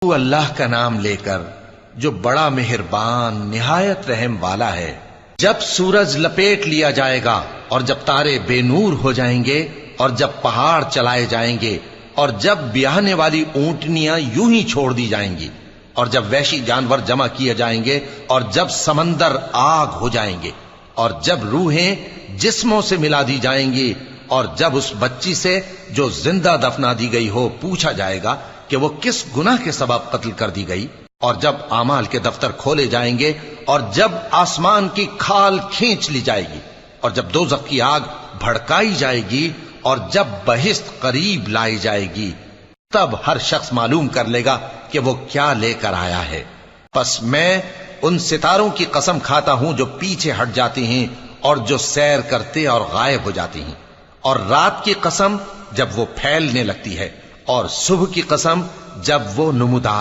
تو اللہ کا نام لے کر جو بڑا مہربان نہایت رحم والا ہے۔ جب سورج لپیٹ لیا جائے گا اور جب تارے بے نور ہو جائیں گے اور جب پہاڑ چلائے جائیں گے اور جب بیاہنے والی اونٹنیاں یوں ہی چھوڑ دی جائیں گی اور جب وحشی جانور جمع کیے جائیں گے اور جب سمندر آگ ہو جائیں گے اور جب روحیں جسموں سے ملا دی جائیں گی اور جب اس بچی سے جو زندہ دفنا دی گئی ہو پوچھا جائے گا کہ وہ کس گناہ کے سبب قتل کر دی گئی، اور جب اعمال کے دفتر کھولے جائیں گے اور جب آسمان کی کھال کھینچ لی جائے گی اور جب دوزخ کی آگ بھڑکائی جائے گی اور جب بہشت قریب لائی جائے گی، تب ہر شخص معلوم کر لے گا کہ وہ کیا لے کر آیا ہے۔ پس میں ان ستاروں کی قسم کھاتا ہوں جو پیچھے ہٹ جاتی ہیں اور جو سیر کرتے اور غائب ہو جاتی ہیں، اور رات کی قسم جب وہ پھیلنے لگتی ہے، اور صبح کی قسم جب وہ نمودار